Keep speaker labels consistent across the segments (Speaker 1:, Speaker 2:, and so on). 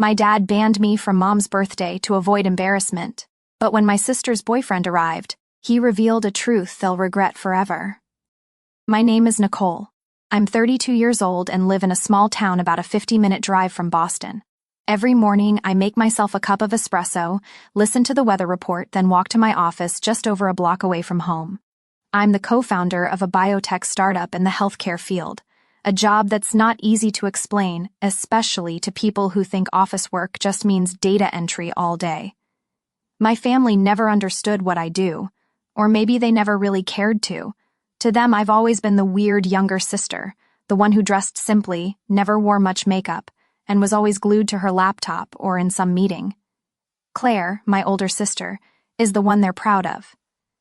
Speaker 1: My dad banned me from Mom's birthday to avoid embarrassment, but when my sister's boyfriend arrived, he revealed a truth they'll regret forever. My name is Nicole. I'm 32 years old and live in a small town about a 50-minute drive from Boston. Every morning, I make myself a cup of espresso, listen to the weather report, then walk to my office just over a block away from home. I'm the co-founder of a biotech startup in the healthcare field, a job that's not easy to explain, especially to people who think office work just means data entry all day. My family never understood what I do, or maybe they never really cared to. To them, I've always been the weird younger sister, the one who dressed simply, never wore much makeup, and was always glued to her laptop or in some meeting. Claire, my older sister, is the one they're proud of.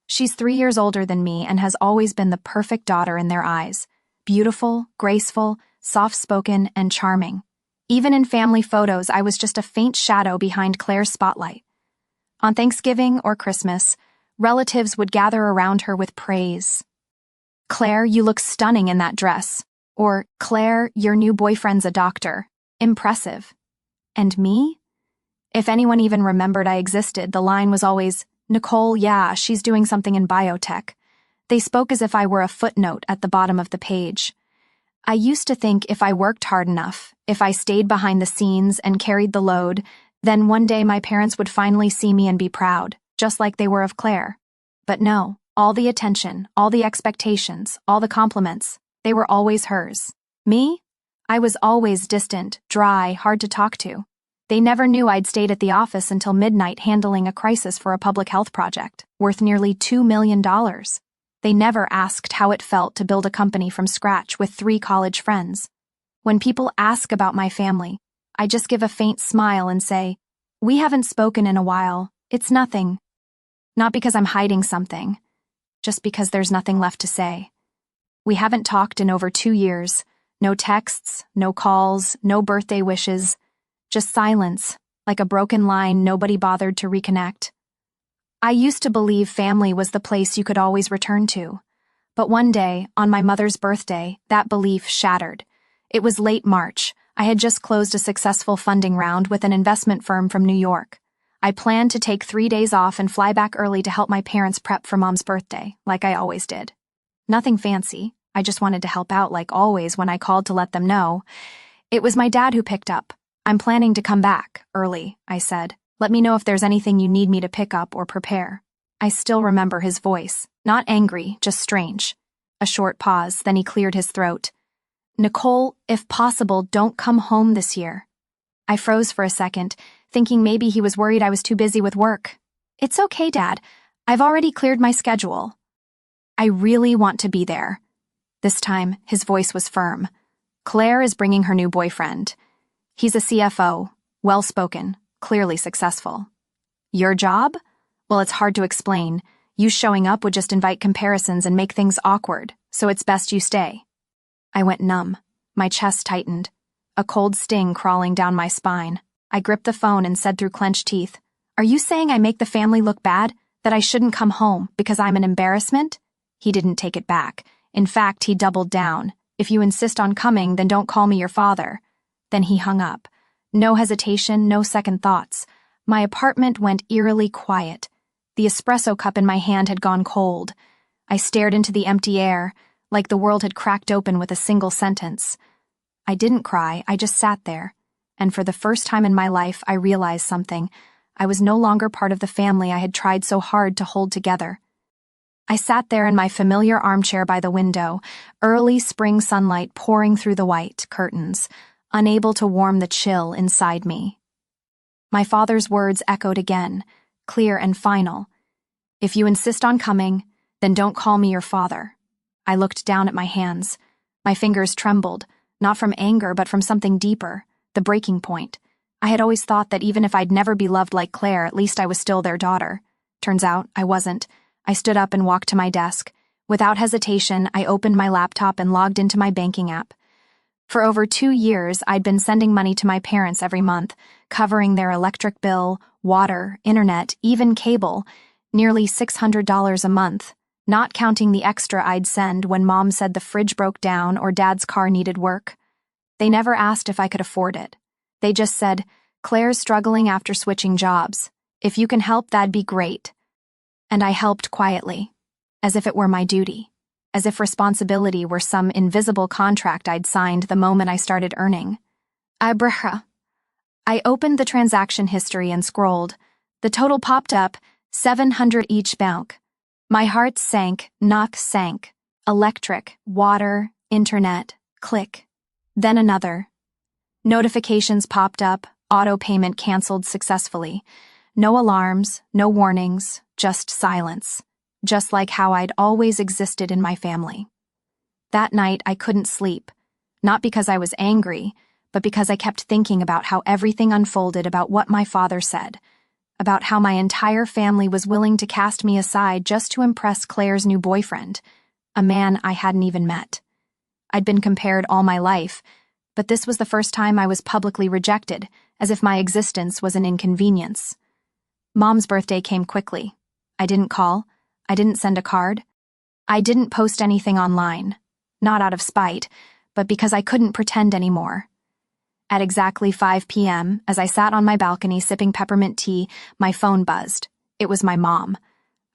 Speaker 1: She's 3 years older than me and has always been the perfect daughter in their eyes. Beautiful, graceful, soft-spoken, and charming. Even in family photos, I was just a faint shadow behind Claire's spotlight. On Thanksgiving or Christmas, relatives would gather around her with praise. "Claire, you look stunning in that dress." Or, "Claire, your new boyfriend's a doctor. Impressive." And me? If anyone even remembered I existed, the line was always, "Nicole, yeah, she's doing something in biotech." They spoke as if I were a footnote at the bottom of the page. I used to think if I worked hard enough, if I stayed behind the scenes and carried the load, then one day my parents would finally see me and be proud, just like they were of Claire. But no, all the attention, all the expectations, all the compliments, they were always hers. Me? I was always distant, dry, hard to talk to. They never knew I'd stayed at the office until midnight handling a crisis for a public health project, worth nearly $2 million. They never asked how it felt to build a company from scratch with 3 college friends. When people ask about my family, I just give a faint smile and say, "We haven't spoken in a while. It's nothing." Not because I'm hiding something, just because there's nothing left to say. We haven't talked in over 2 years. No texts, no calls, no birthday wishes. Just silence, like a broken line nobody bothered to reconnect. I used to believe family was the place you could always return to. But one day, on my mother's birthday, that belief shattered. It was late March. I had just closed a successful funding round with an investment firm from New York. I planned to take 3 days off and fly back early to help my parents prep for Mom's birthday, like I always did. Nothing fancy. I just wanted to help out like always when I called to let them know. It was my dad who picked up. "I'm planning to come back early," I said. "Let me know if there's anything you need me to pick up or prepare." I still remember his voice, not angry, just strange. A short pause, then he cleared his throat. "Nicole, if possible, don't come home this year." I froze for a second, thinking maybe he was worried I was too busy with work. "It's okay, Dad. I've already cleared my schedule." "I really want to be there." This time, his voice was firm. "Claire is bringing her new boyfriend. He's a CFO, well-spoken, clearly successful. Your job? Well, it's hard to explain. You showing up would just invite comparisons and make things awkward, so it's best you stay." I went numb. My chest tightened. A cold sting crawling down my spine. I gripped the phone and said through clenched teeth, "Are you saying I make the family look bad? That I shouldn't come home because I'm an embarrassment?" He didn't take it back. In fact, he doubled down. "If you insist on coming, then don't call me your father." Then he hung up. No hesitation, no second thoughts. My apartment went eerily quiet. The espresso cup in my hand had gone cold. I stared into the empty air, like the world had cracked open with a single sentence. I didn't cry, I just sat there. And for the first time in my life, I realized something. I was no longer part of the family I had tried so hard to hold together. I sat there in my familiar armchair by the window, early spring sunlight pouring through the white curtains, unable to warm the chill inside me. My father's words echoed again, clear and final. "If you insist on coming, then don't call me your father." I looked down at my hands. My fingers trembled, not from anger but from something deeper, the breaking point. I had always thought that even if I'd never be loved like Claire, at least I was still their daughter. Turns out, I wasn't. I stood up and walked to my desk. Without hesitation, I opened my laptop and logged into my banking app. For over 2 years, I'd been sending money to my parents every month, covering their electric bill, water, internet, even cable, nearly $600 a month, not counting the extra I'd send when Mom said the fridge broke down or Dad's car needed work. They never asked if I could afford it. They just said, Claire's struggling after switching jobs. If you can help, that'd be great. And I helped quietly, as if it were my duty, as if responsibility were some invisible contract I'd signed the moment I started earning. I opened the transaction history and scrolled. The total popped up, 700 each bank. My heart sank, knock sank. Electric, water, internet, click. Then another. Notifications popped up, auto payment canceled successfully. No alarms, no warnings, just silence. Just like how I'd always existed in my family. That night I couldn't sleep, not because I was angry, but because I kept thinking about how everything unfolded, about what my father said, about how my entire family was willing to cast me aside just to impress Claire's new boyfriend, a man I hadn't even met. I'd been compared all my life, but this was the first time I was publicly rejected, as if my existence was an inconvenience. Mom's birthday came quickly. I didn't call. I didn't send a card. I didn't post anything online, not out of spite, but because I couldn't pretend anymore. At exactly 5 p.m., as I sat on my balcony sipping peppermint tea, my phone buzzed. It was my mom.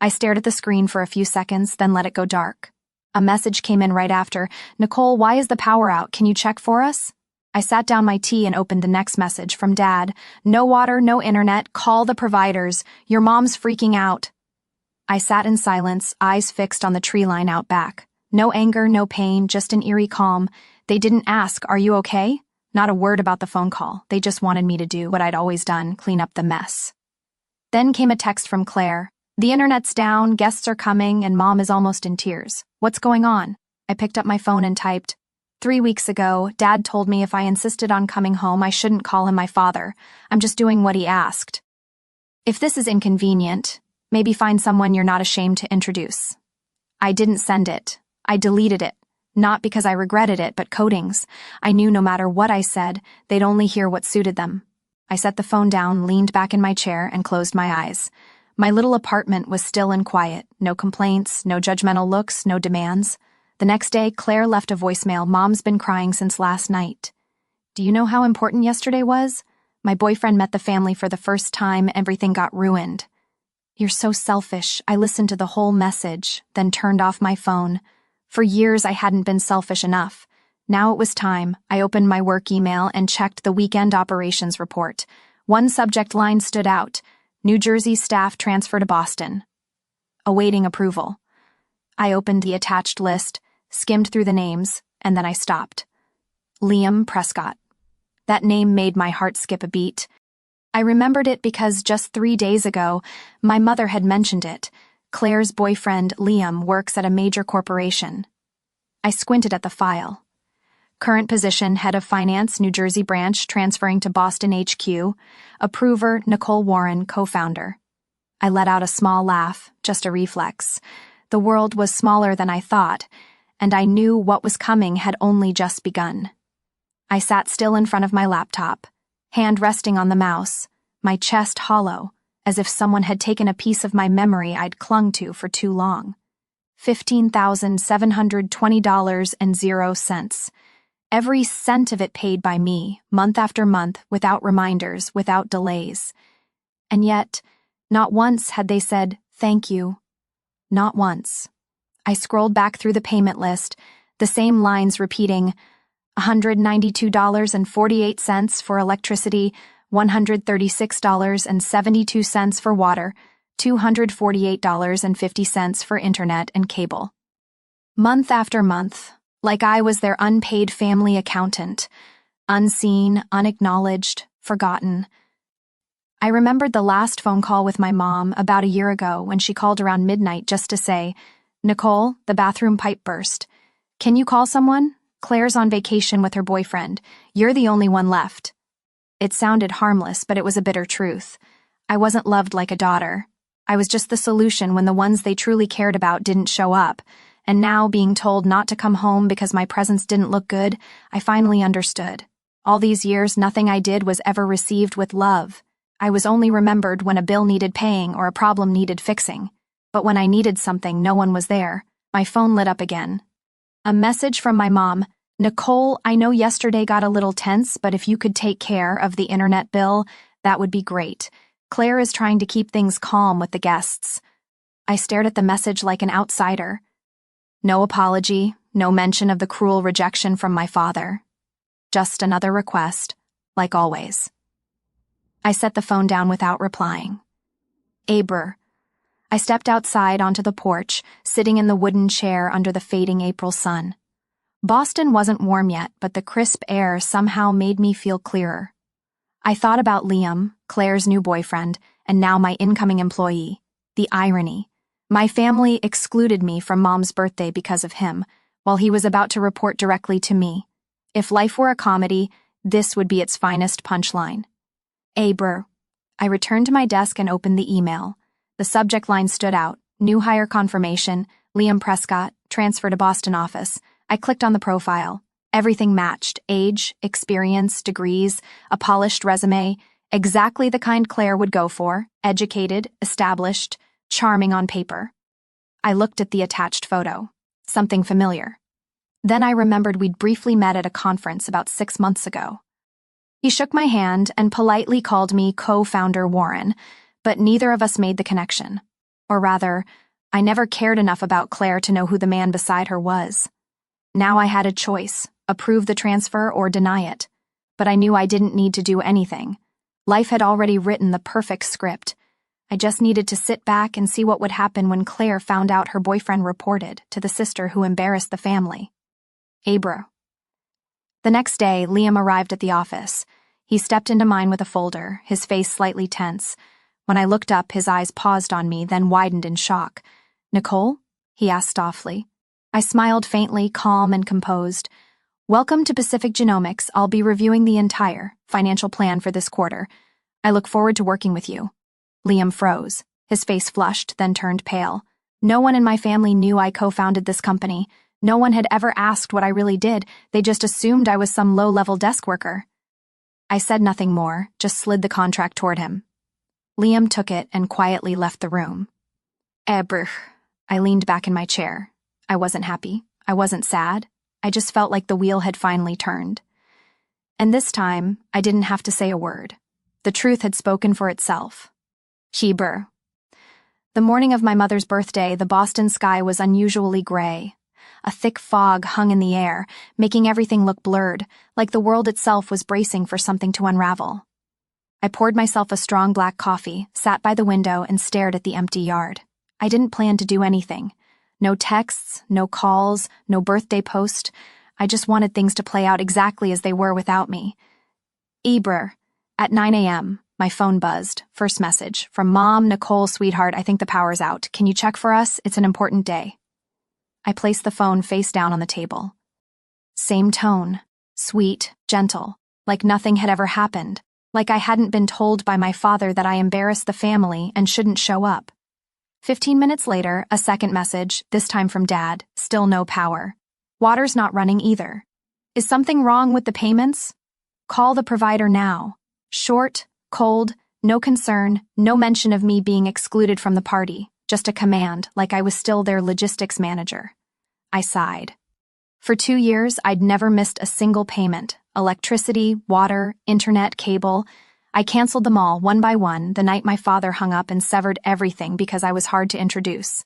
Speaker 1: I stared at the screen for a few seconds, then let it go dark. A message came in right after. "Nicole, why is the power out? Can you check for us?" I sat down my tea and opened the next message from Dad. "No water, no internet, call the providers. Your mom's freaking out." I sat in silence, eyes fixed on the tree line out back. No anger, no pain, just an eerie calm. They didn't ask, "Are you okay?" Not a word about the phone call. They just wanted me to do what I'd always done, clean up the mess. Then came a text from Claire. "The internet's down, guests are coming, and Mom is almost in tears. What's going on?" I picked up my phone and typed, 3 weeks ago, Dad told me if I insisted on coming home, I shouldn't call him my father. I'm just doing what he asked. If this is inconvenient, maybe find someone you're not ashamed to introduce." I didn't send it. I deleted it. Not because I regretted it, but codings. I knew no matter what I said, they'd only hear what suited them. I set the phone down, leaned back in my chair, and closed my eyes. My little apartment was still and quiet. No complaints, no judgmental looks, no demands. The next day, Claire left a voicemail. "Mom's been crying since last night. Do you know how important yesterday was? My boyfriend met the family for the first time. Everything got ruined." "You're so selfish." I listened to the whole message, then turned off my phone. For years, I hadn't been selfish enough. Now it was time. I opened my work email and checked the weekend operations report. One subject line stood out: New Jersey staff transfer to Boston. Awaiting approval. I opened the attached list, skimmed through the names, and then I stopped. Liam Prescott. That name made my heart skip a beat. I remembered it because just 3 days ago, my mother had mentioned it. Claire's boyfriend, Liam, works at a major corporation. I squinted at the file. Current position, head of finance, New Jersey branch, transferring to Boston HQ. Approver, Nicole Warren, co-founder. I let out a small laugh, just a reflex. The world was smaller than I thought, and I knew what was coming had only just begun. I sat still in front of my laptop, hand resting on the mouse, my chest hollow, as if someone had taken a piece of my memory I'd clung to for too long. $15,720.00. Every cent of it paid by me, month after month, without reminders, without delays. And yet, not once had they said, "Thank you." Not once. I scrolled back through the payment list, the same lines repeating, $192.48 for electricity, $136.72 for water, $248.50 for internet and cable. Month after month, like I was their unpaid family accountant, unseen, unacknowledged, forgotten. I remembered the last phone call with my mom about a year ago when she called around midnight just to say, "Nicole, the bathroom pipe burst. Can you call someone? Claire's on vacation with her boyfriend. You're the only one left." It sounded harmless, but it was a bitter truth. I wasn't loved like a daughter. I was just the solution when the ones they truly cared about didn't show up, and now being told not to come home because my presence didn't look good, I finally understood. All these years, nothing I did was ever received with love. I was only remembered when a bill needed paying or a problem needed fixing. But when I needed something, no one was there. My phone lit up again. A message from my mom. Nicole, I know yesterday got a little tense, but if you could take care of the internet bill, that would be great. Claire is trying to keep things calm with the guests. I stared at the message like an outsider. No apology, no mention of the cruel rejection from my father. Just another request, like always. I set the phone down without replying. Aber. I stepped outside onto the porch, sitting in the wooden chair under the fading April sun. Boston wasn't warm yet, but the crisp air somehow made me feel clearer. I thought about Liam, Claire's new boyfriend, and now my incoming employee. The irony. My family excluded me from Mom's birthday because of him, while he was about to report directly to me. If life were a comedy, this would be its finest punchline. Aber. I returned to my desk and opened the email. The subject line stood out. New hire confirmation, Liam Prescott, transfer to Boston office. I clicked on the profile. Everything matched. Age, experience, degrees, a polished resume. Exactly the kind Claire would go for. Educated, established, charming on paper. I looked at the attached photo. Something familiar. Then I remembered we'd briefly met at a conference about 6 months ago. He shook my hand and politely called me co-founder Warren, but neither of us made the connection. Or rather, I never cared enough about Claire to know who the man beside her was. Now I had a choice, approve the transfer or deny it. But I knew I didn't need to do anything. Life had already written the perfect script. I just needed to sit back and see what would happen when Claire found out her boyfriend reported to the sister who embarrassed the family. Aber. The next day, Liam arrived at the office. He stepped into mine with a folder, his face slightly tense. When I looked up, his eyes paused on me, then widened in shock. "Nicole?" he asked softly. I smiled faintly, calm and composed. "Welcome to Pacific Genomics. I'll be reviewing the entire financial plan for this quarter. I look forward to working with you." Liam froze. His face flushed, then turned pale. No one in my family knew I co-founded this company. No one had ever asked what I really did. They just assumed I was some low-level desk worker. I said nothing more, just slid the contract toward him. Liam took it and quietly left the room. Aber. I leaned back in my chair. I wasn't happy. I wasn't sad. I just felt like the wheel had finally turned. And this time, I didn't have to say a word. The truth had spoken for itself. Aber. The morning of my mother's birthday, the Boston sky was unusually gray. A thick fog hung in the air, making everything look blurred, like the world itself was bracing for something to unravel. I poured myself a strong black coffee, sat by the window, and stared at the empty yard. I didn't plan to do anything. No texts, no calls, no birthday post. I just wanted things to play out exactly as they were without me. Aber. At 9 a.m., my phone buzzed. First message. From Mom, "Nicole, sweetheart, I think the power's out. Can you check for us? It's an important day." I placed the phone face down on the table. Same tone. Sweet, gentle, like nothing had ever happened, like I hadn't been told by my father that I embarrassed the family and shouldn't show up. 15 minutes later, a second message, this time from Dad, still no power. Water's not running either. Is something wrong with the payments? Call the provider now. Short, cold, no concern, no mention of me being excluded from the party, just a command, like I was still their logistics manager. I sighed. For 2 years, I'd never missed a single payment. Electricity, water, internet, cable. I canceled them all, one by one, the night my father hung up and severed everything because I was hard to introduce.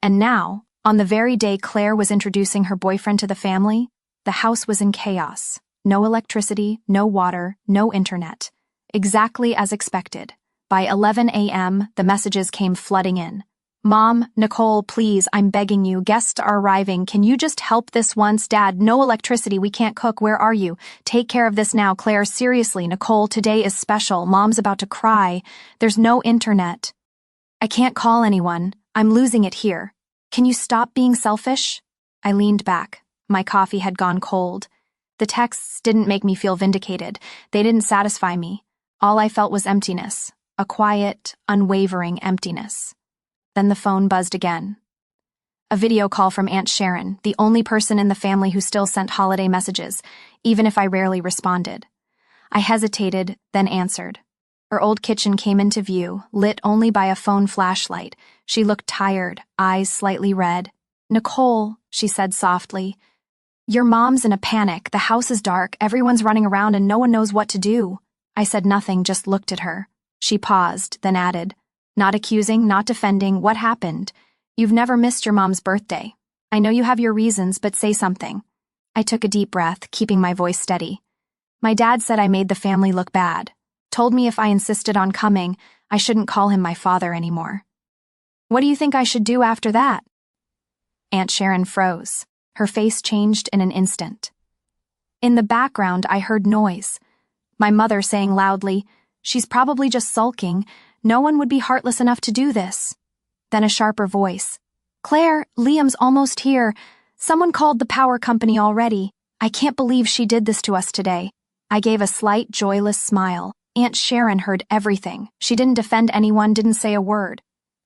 Speaker 1: And now, on the very day Claire was introducing her boyfriend to the family, the house was in chaos. No electricity, no water, no internet. Exactly as expected. By 11 a.m., the messages came flooding in. "Mom, Nicole, please, I'm begging you. Guests are arriving. Can you just help this once? Dad, no electricity. We can't cook. Where are you? Take care of this now. Claire, seriously. Nicole, today is special. Mom's about to cry. There's no internet. I can't call anyone. I'm losing it here. Can you stop being selfish?" I leaned back. My coffee had gone cold. The texts didn't make me feel vindicated. They didn't satisfy me. All I felt was emptiness. A quiet, unwavering emptiness. Then the phone buzzed again. A video call from Aunt Sharon, the only person in the family who still sent holiday messages, even if I rarely responded. I hesitated, then answered. Her old kitchen came into view, lit only by a phone flashlight. She looked tired, eyes slightly red. "Nicole," she said softly, Your mom's in a panic, the house is dark, everyone's running around and no one knows what to do. I said nothing, just looked at her. She paused, then added, not accusing, not defending, what happened? You've never missed your mom's birthday. I know you have your reasons, but say something. I took a deep breath, keeping my voice steady. My dad said I made the family look bad. Told me if I insisted on coming, I shouldn't call him my father anymore. What do you think I should do after that? Aunt Sharon froze. Her face changed in an instant. In the background, I heard noise. My mother saying loudly, she's probably just sulking. No one would be heartless enough to do this. Then a sharper voice. Claire, Liam's almost here. Someone called the power company already. I can't believe she did this to us today. I gave a slight, joyless smile. Aunt Sharon heard everything. She didn't defend anyone, didn't say a word.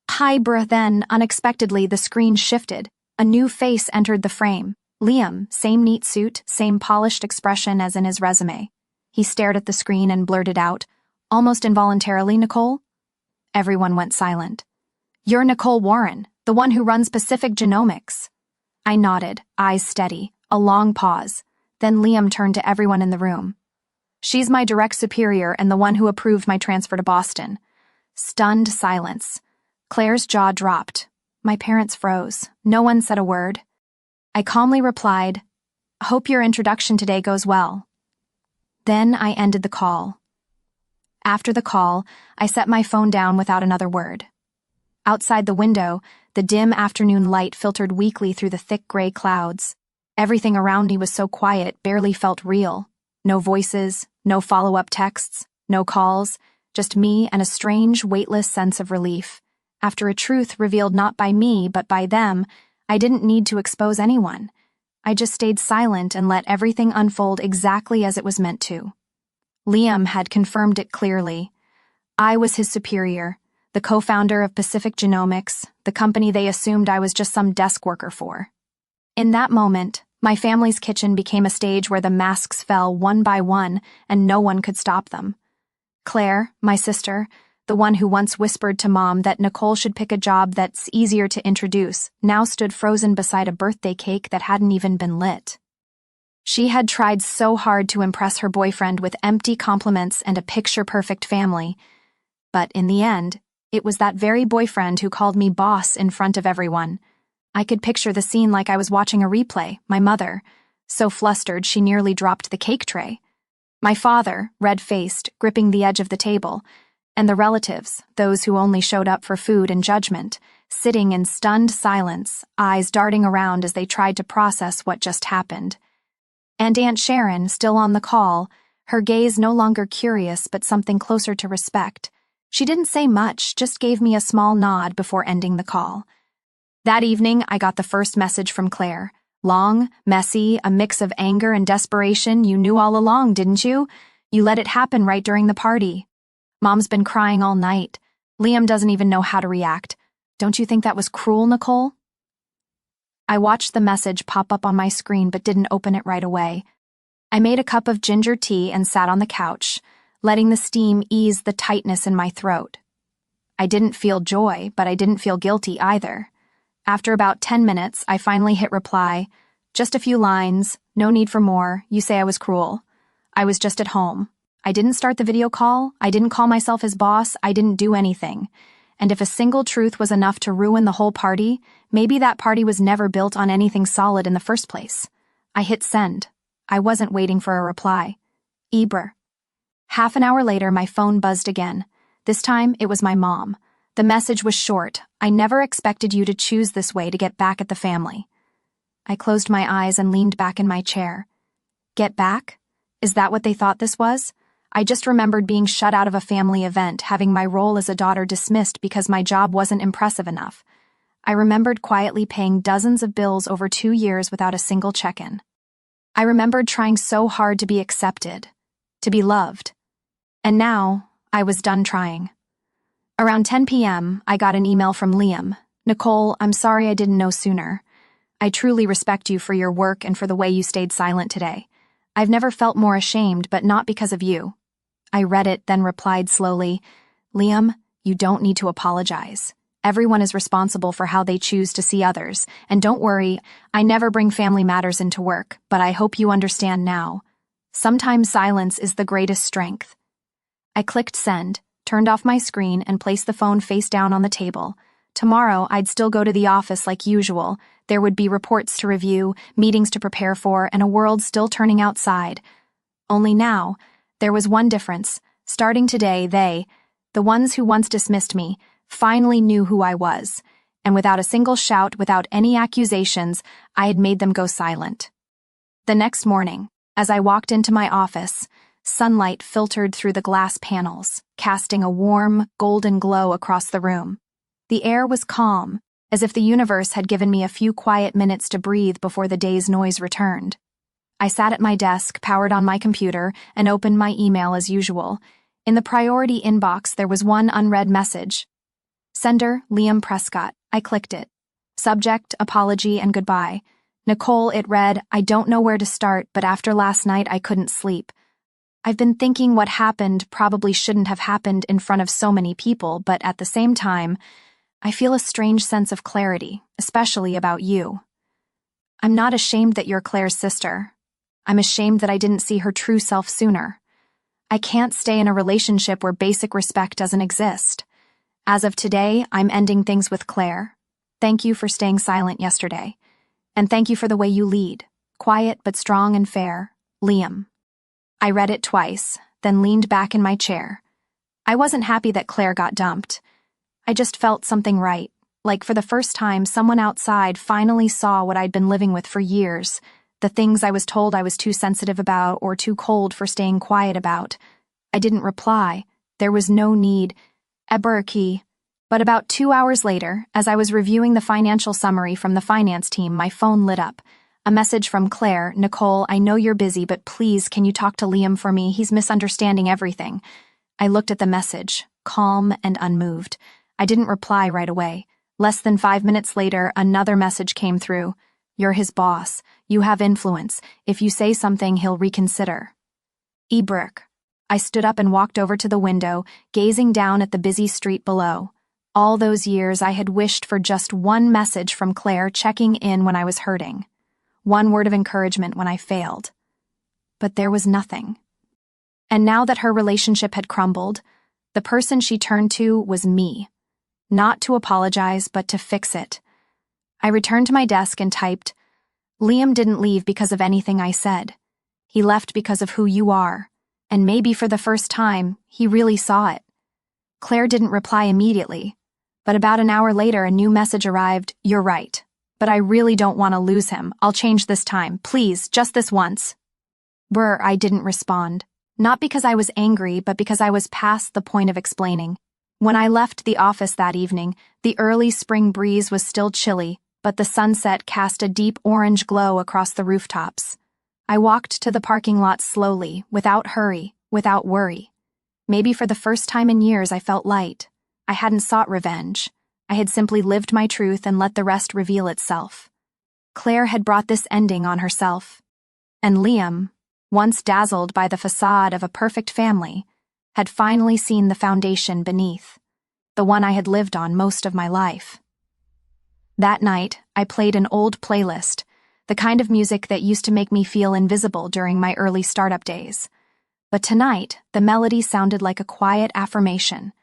Speaker 1: Hi, bruh. Then, unexpectedly, the screen shifted. A new face entered the frame. Liam, same neat suit, same polished expression as in his resume. He stared at the screen and blurted out, almost involuntarily, Nicole? Everyone went silent. You're Nicole Warren, the one who runs Pacific Genomics. I nodded, eyes steady, a long pause. Then Liam turned to everyone in the room. She's my direct superior and the one who approved my transfer to Boston. Stunned silence. Claire's jaw dropped. My parents froze. No one said a word. I calmly replied, hope your introduction today goes well. Then I ended the call. After the call, I set my phone down without another word. Outside the window, the dim afternoon light filtered weakly through the thick gray clouds. Everything around me was so quiet, barely felt real. No voices, no follow-up texts, no calls, just me and a strange, weightless sense of relief. After a truth revealed not by me, but by them, I didn't need to expose anyone. I just stayed silent and let everything unfold exactly as it was meant to. Liam had confirmed it clearly. I was his superior, the co-founder of Pacific Genomics, the company they assumed I was just some desk worker for. In that moment, my family's kitchen became a stage where the masks fell one by one and no one could stop them. Claire, my sister, the one who once whispered to Mom that Nicole should pick a job that's easier to introduce, now stood frozen beside a birthday cake that hadn't even been lit. She had tried so hard to impress her boyfriend with empty compliments and a picture-perfect family, but in the end, it was that very boyfriend who called me boss in front of everyone. I could picture the scene like I was watching a replay, my mother, so flustered she nearly dropped the cake tray. My father, red-faced, gripping the edge of the table, and the relatives, those who only showed up for food and judgment, sitting in stunned silence, eyes darting around as they tried to process what just happened. And Aunt Sharon, still on the call, her gaze no longer curious but something closer to respect. She didn't say much, just gave me a small nod before ending the call. That evening, I got the first message from Claire. Long, messy, a mix of anger and desperation. You knew all along, didn't you? You let it happen right during the party. Mom's been crying all night. Liam doesn't even know how to react. Don't you think that was cruel, Nicole? I watched the message pop up on my screen but didn't open it right away. I made a cup of ginger tea and sat on the couch, letting the steam ease the tightness in my throat. I didn't feel joy, but I didn't feel guilty either. After about 10 minutes, I finally hit reply. Just a few lines, no need for more, you say I was cruel. I was just at home. I didn't start the video call, I didn't call myself his boss, I didn't do anything. And if a single truth was enough to ruin the whole party, maybe that party was never built on anything solid in the first place. I hit send. I wasn't waiting for a reply. Eber. Half an hour later, my phone buzzed again. This time, it was my mom. The message was short. I never expected you to choose this way to get back at the family. I closed my eyes and leaned back in my chair. Get back? Is that what they thought this was? I just remembered being shut out of a family event, having my role as a daughter dismissed because my job wasn't impressive enough. I remembered quietly paying dozens of bills over 2 years without a single check-in. I remembered trying so hard to be accepted, to be loved. And now, I was done trying. Around 10 p.m., I got an email from Liam. Nicole, I'm sorry I didn't know sooner. I truly respect you for your work and for the way you stayed silent today. I've never felt more ashamed, but not because of you. I read it, then replied slowly, Liam, you don't need to apologize. Everyone is responsible for how they choose to see others, and don't worry, I never bring family matters into work, but I hope you understand now. Sometimes silence is the greatest strength. I clicked send, turned off my screen, and placed the phone face down on the table. Tomorrow, I'd still go to the office like usual. There would be reports to review, meetings to prepare for, and a world still turning outside. Only now, there was one difference. Starting today, the ones who once dismissed me, finally knew who I was, and without a single shout, without any accusations, I had made them go silent. The next morning, as I walked into my office, sunlight filtered through the glass panels, casting a warm, golden glow across the room. The air was calm, as if the universe had given me a few quiet minutes to breathe before the day's noise returned. I sat at my desk, powered on my computer, and opened my email as usual. In the priority inbox, there was one unread message. Sender, Liam Prescott. I clicked it. Subject, apology, and goodbye. Nicole, it read, I don't know where to start, but after last night I couldn't sleep. I've been thinking what happened probably shouldn't have happened in front of so many people, but at the same time, I feel a strange sense of clarity, especially about you. I'm not ashamed that you're Claire's sister. I'm ashamed that I didn't see her true self sooner. I can't stay in a relationship where basic respect doesn't exist. As of today, I'm ending things with Clare. Thank you for staying silent yesterday. And thank you for the way you lead. Quiet but strong and fair. Liam. I read it twice, then leaned back in my chair. I wasn't happy that Clare got dumped. I just felt something right, like for the first time someone outside finally saw what I'd been living with for years, the things I was told I was too sensitive about or too cold for staying quiet about. I didn't reply. There was no need. Eberkey. But about 2 hours later, as I was reviewing the financial summary from the finance team, my phone lit up. A message from Clare, Nicole, I know you're busy, but please can you talk to Liam for me? He's misunderstanding everything. I looked at the message, calm and unmoved. I didn't reply right away. Less than 5 minutes later, another message came through. You're his boss. You have influence. If you say something, he'll reconsider. Eberk. I stood up and walked over to the window, gazing down at the busy street below. All those years I had wished for just one message from Clare checking in when I was hurting. One word of encouragement when I failed. But there was nothing. And now that her relationship had crumbled, the person she turned to was me. Not to apologize, but to fix it. I returned to my desk and typed, Liam didn't leave because of anything I said. He left because of who you are. And maybe for the first time, he really saw it. Clare didn't reply immediately, but about an hour later a new message arrived, you're right. But I really don't want to lose him. I'll change this time. Please, just this once. I didn't respond. Not because I was angry, but because I was past the point of explaining. When I left the office that evening, the early spring breeze was still chilly, but the sunset cast a deep orange glow across the rooftops. I walked to the parking lot slowly, without hurry, without worry. Maybe for the first time in years I felt light. I hadn't sought revenge. I had simply lived my truth and let the rest reveal itself. Clare had brought this ending on herself. And Liam, once dazzled by the facade of a perfect family, had finally seen the foundation beneath, the one I had lived on most of my life. That night, I played an old playlist, the kind of music that used to make me feel invisible during my early startup days. But tonight, the melody sounded like a quiet affirmation.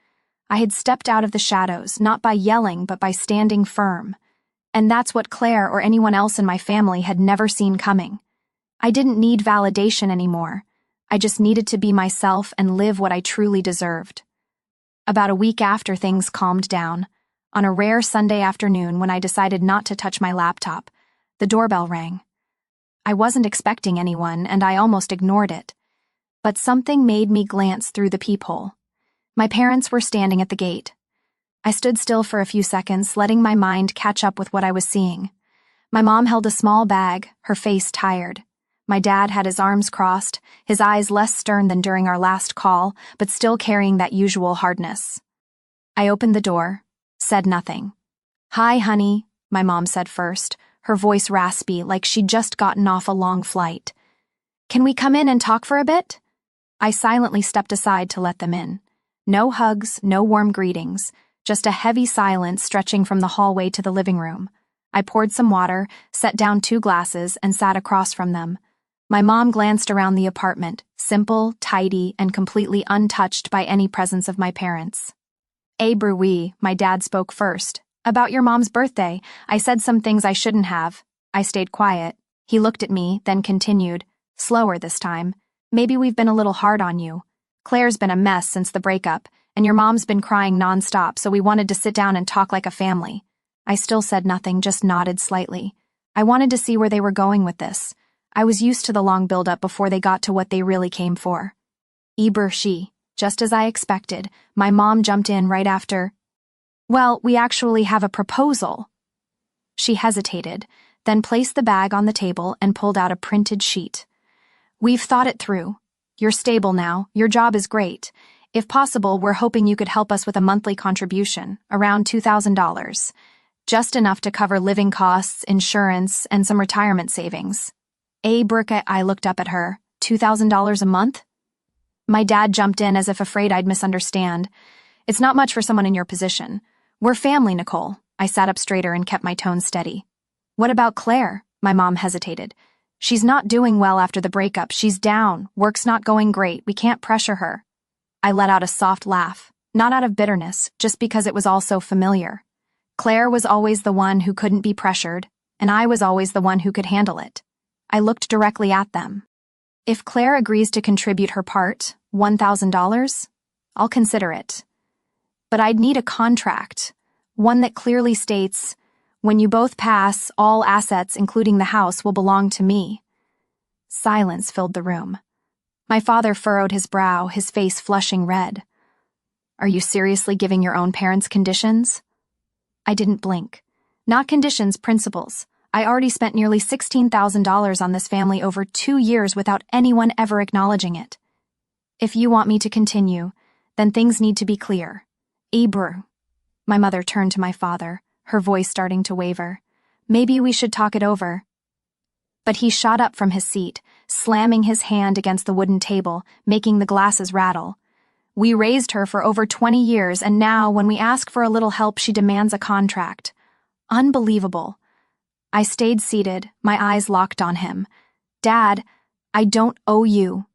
Speaker 1: I had stepped out of the shadows, not by yelling, but by standing firm. And that's what Clare or anyone else in my family had never seen coming. I didn't need validation anymore. I just needed to be myself and live what I truly deserved. About a week after things calmed down, on a rare Sunday afternoon when I decided not to touch my laptop, the doorbell rang. I wasn't expecting anyone, and I almost ignored it. But something made me glance through the peephole. My parents were standing at the gate. I stood still for a few seconds, letting my mind catch up with what I was seeing. My mom held a small bag, her face tired. My dad had his arms crossed, his eyes less stern than during our last call, but still carrying that usual hardness. I opened the door, said nothing. Hi, honey, my mom said first, her voice raspy like she'd just gotten off a long flight. Can we come in and talk for a bit? I silently stepped aside to let them in. No hugs, no warm greetings, just a heavy silence stretching from the hallway to the living room. I poured some water, set down 2 glasses, and sat across from them. My mom glanced around the apartment, simple, tidy, and completely untouched by any presence of my parents. "Oui," my dad spoke first. "About your mom's birthday, I said some things I shouldn't have." I stayed quiet. He looked at me, then continued, slower this time. "Maybe we've been a little hard on you. Claire's been a mess since the breakup, and your mom's been crying nonstop, so we wanted to sit down and talk like a family." I still said nothing, just nodded slightly. I wanted to see where they were going with this. I was used to the long build-up before they got to what they really came for. She, just as I expected, my mom jumped in right after. "Well, we actually have a proposal." She hesitated, then placed the bag on the table and pulled out a printed sheet. "We've thought it through. You're stable now, your job is great. If possible, we're hoping you could help us with a monthly contribution, around $2,000. Just enough to cover living costs, insurance, and some retirement savings." I looked up at her. $2,000 a month? My dad jumped in as if afraid I'd misunderstand. "It's not much for someone in your position. We're family, Nicole." I sat up straighter and kept my tone steady. "What about Claire?" My mom hesitated. "She's not doing well after the breakup. She's down. Work's not going great. We can't pressure her." I let out a soft laugh, not out of bitterness, just because it was all so familiar. Claire was always the one who couldn't be pressured, and I was always the one who could handle it. I looked directly at them. "If Claire agrees to contribute her part, $1,000, I'll consider it. But I'd need a contract, one that clearly states, when you both pass, all assets, including the house, will belong to me." Silence filled the room. My father furrowed his brow, his face flushing red. "Are you seriously giving your own parents conditions?" I didn't blink. "Not conditions, principles. I already spent nearly $16,000 on this family over 2 years without anyone ever acknowledging it. If you want me to continue, then things need to be clear. My mother turned to my father, her voice starting to waver. "Maybe we should talk it over." But he shot up from his seat, slamming his hand against the wooden table, making the glasses rattle. "We raised her for over 20 years, and now, when we ask for a little help, she demands a contract. Unbelievable." I stayed seated, my eyes locked on him. "Dad, I don't owe you.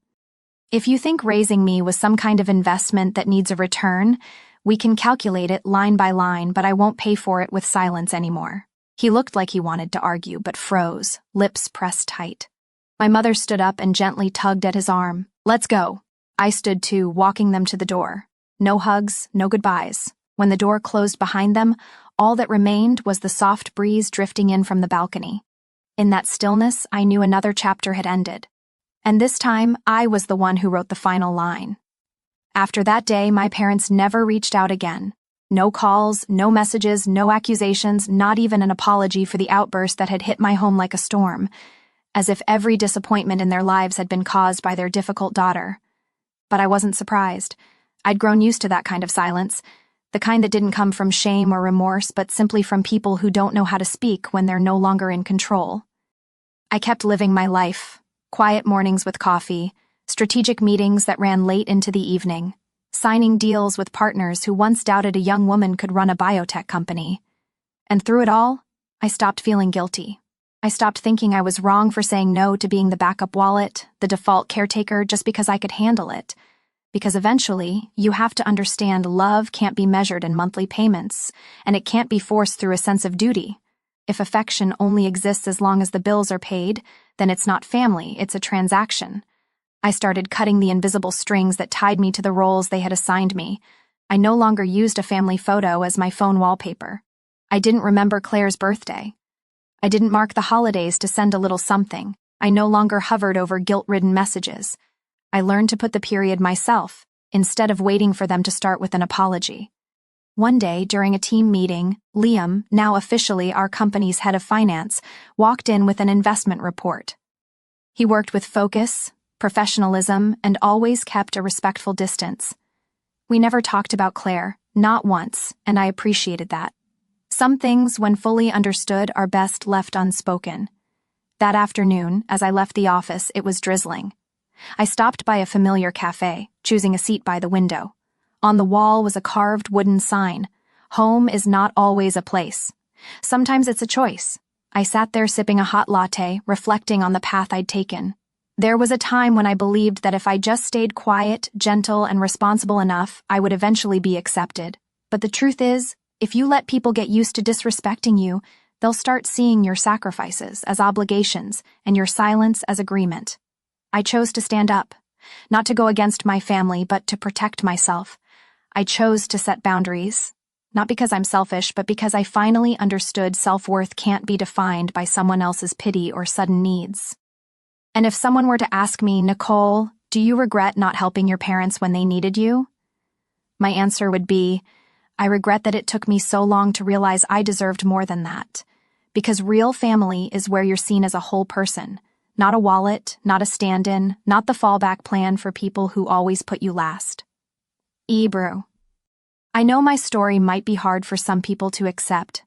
Speaker 1: If you think raising me was some kind of investment that needs a return, we can calculate it line by line, but I won't pay for it with silence anymore." He looked like he wanted to argue, but froze, lips pressed tight. My mother stood up and gently tugged at his arm. "Let's go." I stood too, walking them to the door. No hugs, no goodbyes. When the door closed behind them, all that remained was the soft breeze drifting in from the balcony. In that stillness, I knew another chapter had ended. And this time, I was the one who wrote the final line. After that day, my parents never reached out again. No calls, no messages, no accusations, not even an apology for the outburst that had hit my home like a storm, as if every disappointment in their lives had been caused by their difficult daughter. But I wasn't surprised. I'd grown used to that kind of silence, the kind that didn't come from shame or remorse, but simply from people who don't know how to speak when they're no longer in control. I kept living my life, quiet mornings with coffee, strategic meetings that ran late into the evening, signing deals with partners who once doubted a young woman could run a biotech company. And through it all, I stopped feeling guilty. I stopped thinking I was wrong for saying no to being the backup wallet, the default caretaker, just because I could handle it. Because eventually, you have to understand love can't be measured in monthly payments, and it can't be forced through a sense of duty. If affection only exists as long as the bills are paid, then it's not family, it's a transaction. I started cutting the invisible strings that tied me to the roles they had assigned me. I no longer used a family photo as my phone wallpaper. I didn't remember Claire's birthday. I didn't mark the holidays to send a little something. I no longer hovered over guilt-ridden messages. I learned to put the period myself, instead of waiting for them to start with an apology. One day, during a team meeting, Liam, now officially our company's head of finance, walked in with an investment report. He worked with focus, professionalism, and always kept a respectful distance. We never talked about Claire, not once, and I appreciated that. Some things, when fully understood, are best left unspoken. That afternoon, as I left the office, it was drizzling. I stopped by a familiar cafe, choosing a seat by the window. On the wall was a carved wooden sign, Home is not always a place. Sometimes it's a choice. I sat there sipping a hot latte, reflecting on the path I'd taken. There was a time when I believed that if I just stayed quiet, gentle, and responsible enough, I would eventually be accepted. But the truth is, if you let people get used to disrespecting you, they'll start seeing your sacrifices as obligations and your silence as agreement. I chose to stand up, not to go against my family, but to protect myself. I chose to set boundaries, not because I'm selfish, but because I finally understood self-worth can't be defined by someone else's pity or sudden needs. And if someone were to ask me, Nicole, do you regret not helping your parents when they needed you? My answer would be, I regret that it took me so long to realize I deserved more than that. Because real family is where you're seen as a whole person, not a wallet, not a stand-in, not the fallback plan for people who always put you last. Ebru. I know my story might be hard for some people to accept.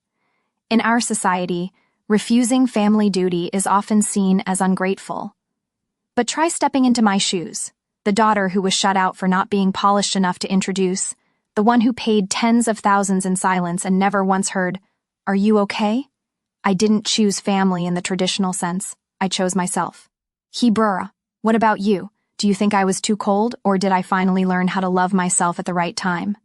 Speaker 1: In our society, refusing family duty is often seen as ungrateful. But try stepping into my shoes, the daughter who was shut out for not being polished enough to introduce, the one who paid tens of thousands in silence and never once heard, "Are you okay?" I didn't choose family in the traditional sense. I chose myself. Hebrew, what about you? Do you think I was too cold, or did I finally learn how to love myself at the right time?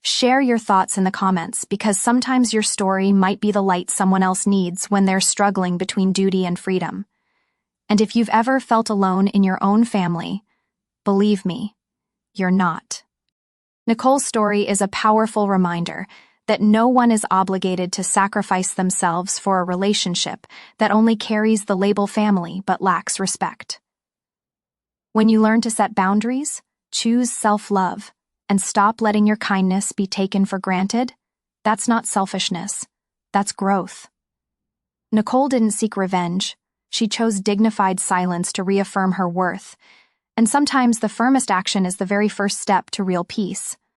Speaker 1: Share your thoughts in the comments, because sometimes your story might be the light someone else needs when they're struggling between duty and freedom. And if you've ever felt alone in your own family, believe me, you're not. Nicole's story is a powerful reminder that no one is obligated to sacrifice themselves for a relationship that only carries the label family but lacks respect. When you learn to set boundaries, choose self-love, and stop letting your kindness be taken for granted, that's not selfishness, that's growth. Nicole didn't seek revenge. She chose dignified silence to reaffirm her worth, and sometimes the firmest action is the very first step to real peace.